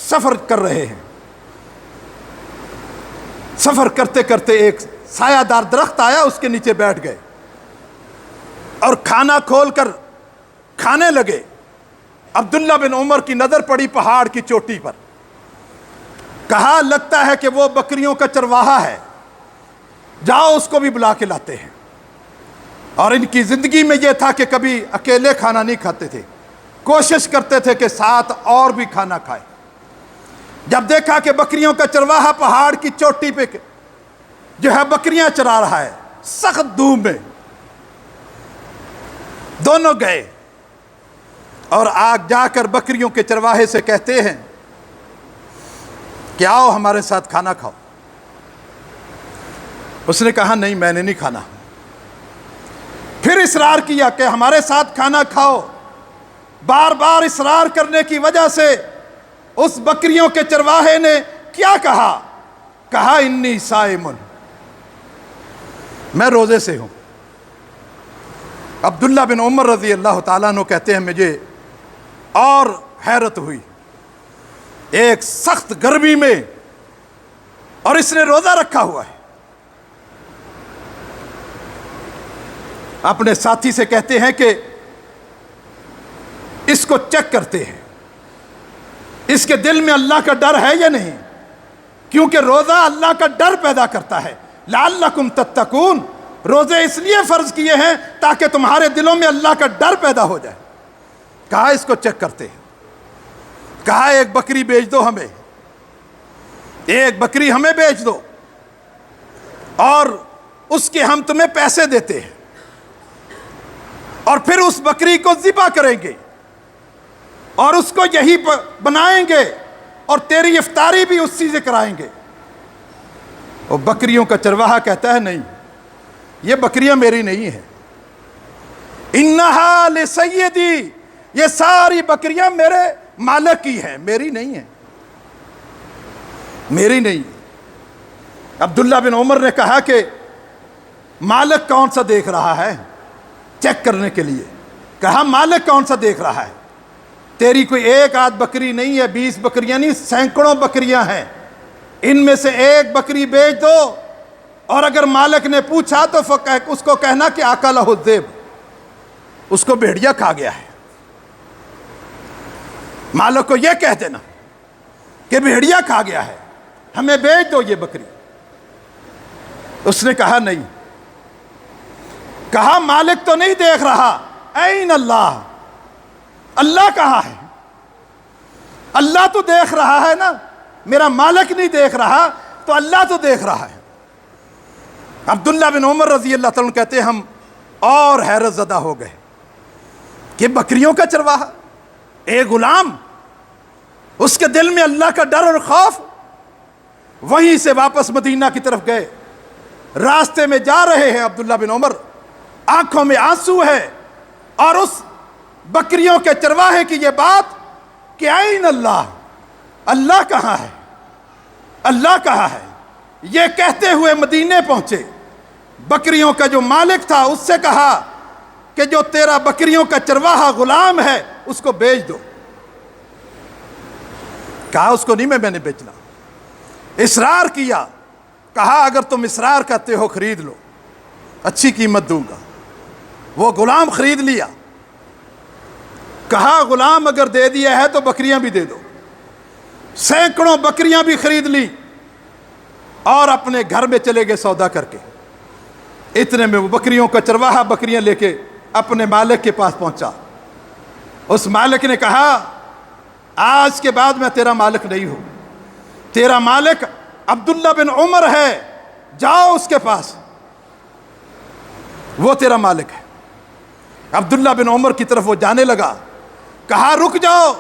سفر کر رہے ہیں۔ سفر کرتے کرتے ایک سایہ دار درخت آیا، اس کے نیچے بیٹھ گئے اور کھانا کھول کر کھانے لگے۔ عبداللہ بن عمر کی نظر پڑی پہاڑ کی چوٹی پر، کہا لگتا ہے کہ وہ بکریوں کا چرواہا ہے، جاؤ اس کو بھی بلا کے لاتے ہیں۔ اور ان کی زندگی میں یہ تھا کہ کبھی اکیلے کھانا نہیں کھاتے تھے، کوشش کرتے تھے کہ ساتھ اور بھی کھانا کھائے۔ جب دیکھا کہ بکریوں کا چرواہا پہاڑ کی چوٹی پہ جو ہے بکریاں چرا رہا ہے سخت دھوپ میں، دونوں گئے اور آگ جا کر بکریوں کے چرواہے سے کہتے ہیں کہ آؤ ہمارے ساتھ کھانا کھاؤ۔ اس نے کہا نہیں، میں نے نہیں کھانا۔ پھر اصرار کیا کہ ہمارے ساتھ کھانا کھاؤ۔ بار بار اصرار کرنے کی وجہ سے اس بکریوں کے چرواہے نے کیا کہا؟ کہا انی صائم، میں روزے سے ہوں۔ عبداللہ بن عمر رضی اللہ تعالیٰ عنہ کہتے ہیں مجھے اور حیرت ہوئی، ایک سخت گرمی میں اور اس نے روزہ رکھا ہوا ہے۔ اپنے ساتھی سے کہتے ہیں کہ اس کو چیک کرتے ہیں، اس کے دل میں اللہ کا ڈر ہے یا نہیں، کیونکہ روزہ اللہ کا ڈر پیدا کرتا ہے۔ لعلکم تتقون، روزے اس لیے فرض کیے ہیں تاکہ تمہارے دلوں میں اللہ کا ڈر پیدا ہو جائے۔ کہا اس کو چیک کرتے ہیں، کہا ایک بکری بیچ دو ہمیں، ایک بکری ہمیں بیچ دو اور اس کے ہم تمہیں پیسے دیتے ہیں، اور پھر اس بکری کو ذبح کریں گے اور اس کو یہی بنائیں گے اور تیری افطاری بھی اسی سے کرائیں گے۔ اور بکریوں کا چرواہا کہتا ہے نہیں، یہ بکریاں میری نہیں ہیں، انہا لسیدی، یہ ساری بکریاں میرے مالک کی ہیں، میری نہیں ہیں، میری نہیں۔ عبداللہ بن عمر نے کہا کہ مالک کون سا دیکھ رہا ہے چیک کرنے کے لیے، کہا مالک کون سا دیکھ رہا ہے، تیری کوئی ایک آدھ بکری نہیں ہے، 20 بکریاں نہیں، سینکڑوں بکریاں ہیں، ان میں سے ایک بکری بیچ دو، اور اگر مالک نے پوچھا تو اس کو کہنا کہ اکلہ الذئب، اس کو بھیڑیا کھا گیا ہے، مالک کو یہ کہہ دینا کہ بھیڑیا کھا گیا ہے، ہمیں بیچ دو یہ بکری۔ اس نے کہا نہیں، کہا مالک تو نہیں دیکھ رہا، این اللہ، اللہ کہاں ہے؟ اللہ تو دیکھ رہا ہے نا، میرا مالک نہیں دیکھ رہا تو اللہ تو دیکھ رہا ہے۔ عبداللہ بن عمر رضی اللہ تعالیٰ عنہ کہتے ہیں ہم اور حیرت زدہ ہو گئے کہ بکریوں کا چرواہا، ایک غلام، اس کے دل میں اللہ کا ڈر اور خوف۔ وہیں سے واپس مدینہ کی طرف گئے، راستے میں جا رہے ہیں عبداللہ بن عمر، آنکھوں میں آنسو ہے، اور اس بکریوں کے چرواہے کی یہ بات کہ این اللہ، اللہ کہاں ہے، اللہ کہاں ہے، یہ کہتے ہوئے مدینے پہنچے۔ بکریوں کا جو مالک تھا اس سے کہا کہ جو تیرا بکریوں کا چرواہا غلام ہے اس کو بیچ دو۔ کہا اس کو نہیں میں نے بیچنا، اصرار کیا، کہا اگر تم اصرار کرتے ہو خرید لو، اچھی قیمت دوں گا۔ وہ غلام خرید لیا، کہا غلام اگر دے دیا ہے تو بکریاں بھی دے دو، سینکڑوں بکریاں بھی خرید لی، اور اپنے گھر میں چلے گئے سودا کر کے۔ اتنے میں وہ بکریوں کا چرواہا بکریاں لے کے اپنے مالک کے پاس پہنچا۔ اس مالک نے کہا آج کے بعد میں تیرا مالک نہیں ہوں، تیرا مالک عبداللہ بن عمر ہے، جاؤ اس کے پاس، وہ تیرا مالک ہے۔ عبداللہ بن عمر کی طرف وہ جانے لگا، کہا رک جاؤ،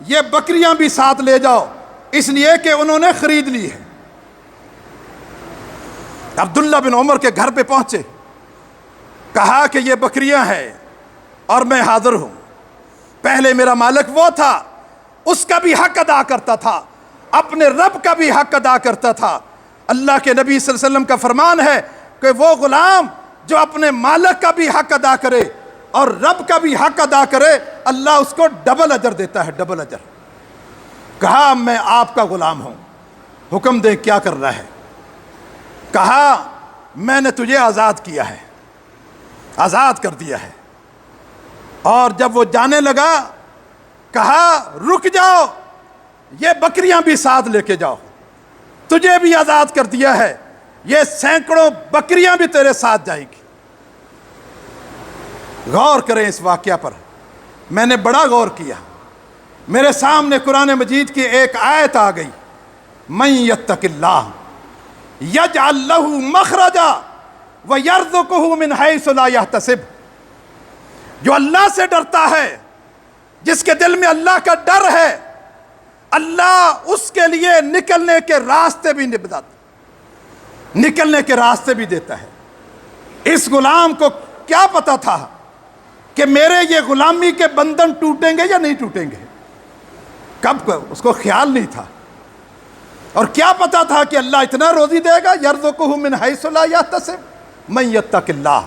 یہ بکریاں بھی ساتھ لے جاؤ، اس لیے کہ انہوں نے خرید لی ہے۔ عبداللہ بن عمر کے گھر پہ پہنچے، کہا کہ یہ بکریاں ہیں اور میں حاضر ہوں، پہلے میرا مالک وہ تھا، اس کا بھی حق ادا کرتا تھا، اپنے رب کا بھی حق ادا کرتا تھا۔ اللہ کے نبی صلی اللہ علیہ وسلم کا فرمان ہے کہ وہ غلام جو اپنے مالک کا بھی حق ادا کرے اور رب کا بھی حق ادا کرے، اللہ اس کو ڈبل اجر دیتا ہے، ڈبل اجر۔ کہا میں آپ کا غلام ہوں، حکم دے کیا کرنا ہے؟ کہا میں نے تجھے آزاد کیا ہے، آزاد کر دیا ہے۔ اور جب وہ جانے لگا کہا رک جاؤ، یہ بکریاں بھی ساتھ لے کے جاؤ، تجھے بھی آزاد کر دیا ہے، یہ سینکڑوں بکریاں بھی تیرے ساتھ جائیں گی۔ غور کریں اس واقعہ پر، میں نے بڑا غور کیا، میرے سامنے قرآن مجید کی ایک آیت آ گئی، من یتق اللہ یجعل لہ مخرجا ویرزقہ من حیث لا یحتسب۔ جو اللہ سے ڈرتا ہے، جس کے دل میں اللہ کا ڈر ہے، اللہ اس کے لیے نکلنے کے راستے بھی نکلنے کے راستے بھی دیتا ہے۔ اس غلام کو کیا پتا تھا کہ میرے یہ غلامی کے بندھن ٹوٹیں گے یا نہیں ٹوٹیں گے؟ کب اس کو خیال نہیں تھا، اور کیا پتا تھا کہ اللہ اتنا روزی دے گا، یرزقہ من حیث لا یحتسب، من یتق اللہ،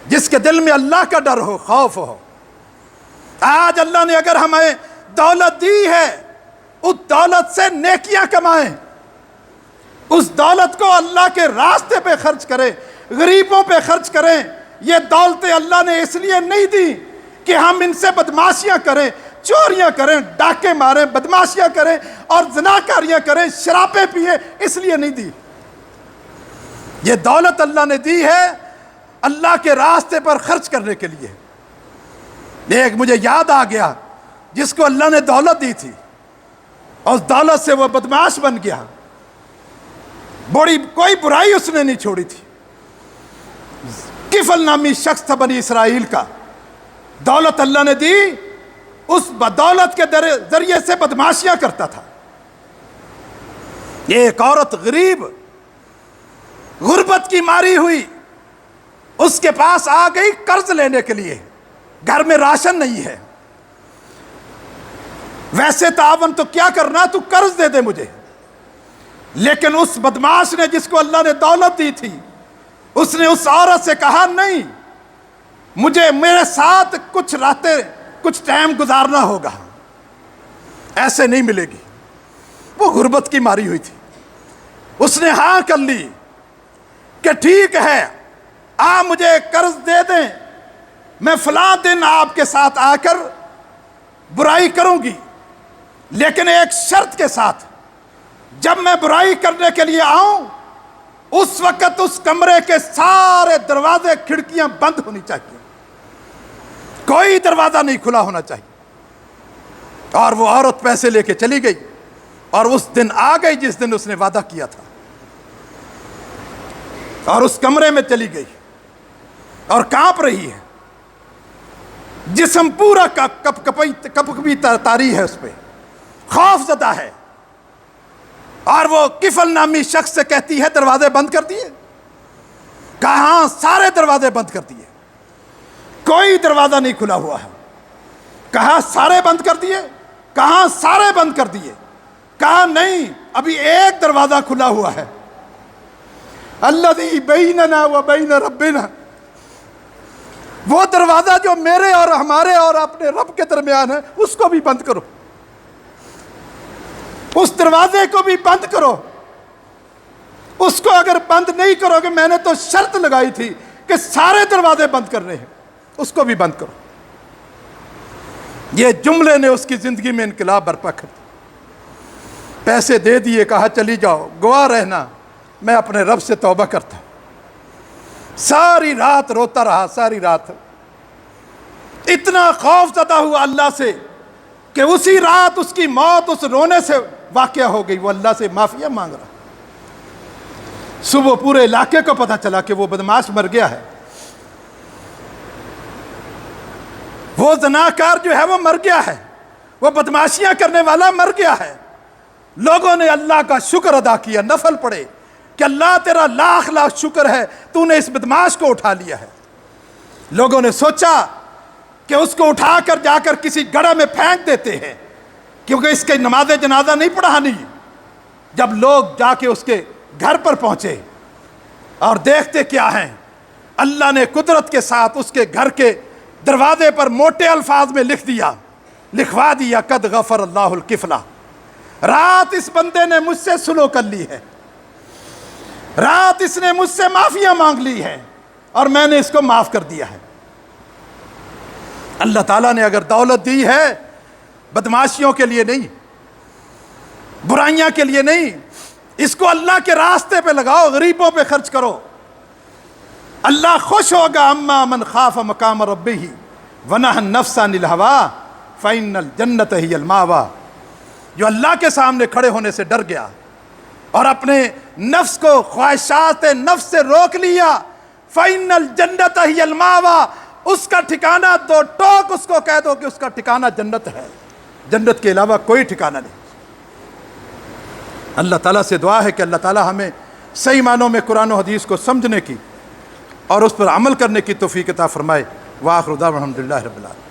جس کے دل میں اللہ کا ڈر ہو، خوف ہو۔ آج اللہ نے اگر ہمیں دولت دی ہے، اس دولت سے نیکیاں کمائیں، اس دولت کو اللہ کے راستے پہ خرچ کریں، غریبوں پہ خرچ کریں۔ یہ دولتیں اللہ نے اس لیے نہیں دی کہ ہم ان سے بدماشیاں کریں، چوریاں کریں، ڈاکے ماریں، بدماشیاں کریں اور زناکاریاں کریں، شرابیں پیئیں، اس لیے نہیں دی۔ یہ دولت اللہ نے دی ہے اللہ کے راستے پر خرچ کرنے کے لیے۔ ایک مجھے یاد آ گیا، جس کو اللہ نے دولت دی تھی اور اس دولت سے وہ بدماش بن گیا، کوئی برائی اس نے نہیں چھوڑی تھی۔ کفل نامی شخص تھا بنی اسرائیل کا، دولت اللہ نے دی، اس بدولت کے ذریعے سے بدماشیاں کرتا تھا۔ ایک عورت غریب، غربت کی ماری ہوئی، اس کے پاس آ گئی قرض لینے کے لیے، گھر میں راشن نہیں ہے، ویسے تعاون تو کیا کرنا، تو قرض دے دے مجھے۔ لیکن اس بدماش نے جس کو اللہ نے دولت دی تھی، اس نے اس عورت سے کہا نہیں، مجھے میرے ساتھ کچھ راتیں کچھ ٹائم گزارنا ہوگا، ایسے نہیں ملے گی۔ وہ غربت کی ماری ہوئی تھی، اس نے ہاں کر لی کہ ٹھیک ہے آپ مجھے قرض دے دیں، میں فلاں دن آپ کے ساتھ آ کر برائی کروں گی، لیکن ایک شرط کے ساتھ، جب میں برائی کرنے کے لیے آؤں اس وقت اس کمرے کے سارے دروازے کھڑکیاں بند ہونی چاہیے، کوئی دروازہ نہیں کھلا ہونا چاہیے۔ اور وہ عورت پیسے لے کے چلی گئی اور اس دن آ گئی جس دن اس نے وعدہ کیا تھا، اور اس کمرے میں چلی گئی اور کانپ رہی ہے، جسم پورا کپکپی تاری ہے، اس پہ خوف زدہ ہے، اور وہ کفل نامی شخص سے کہتی ہے دروازے بند کر دیے؟ کہاں سارے دروازے بند کر دیے، کوئی دروازہ نہیں کھلا ہوا ہے۔ کہاں سارے بند کر دیے؟ کہاں سارے بند کر دیے؟ کہا نہیں، ابھی ایک دروازہ کھلا ہوا ہے، الذی بیننا و بین ربنا، وہ دروازہ جو میرے اور ہمارے اور اپنے رب کے درمیان ہے، اس کو بھی بند کرو، اس دروازے کو بھی بند کرو۔ اس کو اگر بند نہیں کرو گے، میں نے تو شرط لگائی تھی کہ سارے دروازے بند کرنے ہیں، اس کو بھی بند کرو۔ یہ جملے نے اس کی زندگی میں انقلاب برپا کر دیا۔ پیسے دے دیے، کہا چلی جاؤ، گواہ رہنا میں اپنے رب سے توبہ کرتا ہوں۔ ساری رات روتا رہا، ساری رات اتنا خوف زدہ ہوا اللہ سے کہ اسی رات اس کی موت اس رونے سے واقعہ ہو گئی۔ وہ اللہ سے معافیا مانگ رہا، صبح پورے علاقے کو پتہ چلا کہ وہ بدماش مر گیا ہے، وہ زناکار جو ہے وہ مر گیا ہے، وہ بدماشیاں کرنے والا مر گیا ہے۔ لوگوں نے اللہ کا شکر ادا کیا، نفل پڑے کہ اللہ تیرا لاکھ لاکھ شکر ہے تو نے اس بدماش کو اٹھا لیا ہے۔ لوگوں نے سوچا کہ اس کو اٹھا کر جا کر کسی گڑھے میں پھینک دیتے ہیں، کیونکہ اس کے نماز جنازہ نہیں پڑھانی۔ جب لوگ جا کے اس کے گھر پر پہنچے اور دیکھتے کیا ہیں، اللہ نے قدرت کے ساتھ اس کے گھر کے دروازے پر موٹے الفاظ میں لکھوا دیا قد غفر اللہ الکفلہ، رات اس بندے نے مجھ سے سلو کر لی ہے، رات اس نے مجھ سے معافیاں مانگ لی ہے اور میں نے اس کو معاف کر دیا ہے۔ اللہ تعالیٰ نے اگر دولت دی ہے، بدماشیوں کے لیے نہیں، برائیاں کے لیے نہیں، اس کو اللہ کے راستے پہ لگاؤ، غریبوں پہ خرچ کرو، اللہ خوش ہوگا۔ اما من خاف مقام ربہ ونہى النفس عن الہویٰ فإن الجنۃ ہی المأویٰ، جو اللہ کے سامنے کھڑے ہونے سے ڈر گیا اور اپنے نفس کو خواہشات نفس سے روک لیا، فإن الجنۃ ہی المأویٰ، اس کا ٹھکانہ دو ٹوک اس کو کہہ دو کہ اس کا ٹھکانہ جنت ہے، جنت کے علاوہ کوئی ٹھکانہ نہیں۔ اللہ تعالیٰ سے دعا ہے کہ اللہ تعالیٰ ہمیں صحیح معنوں میں قرآن و حدیث کو سمجھنے کی اور اس پر عمل کرنے کی توفیق عطا فرمائے۔ وآخر دعوانا الحمدللہ رب العالمین۔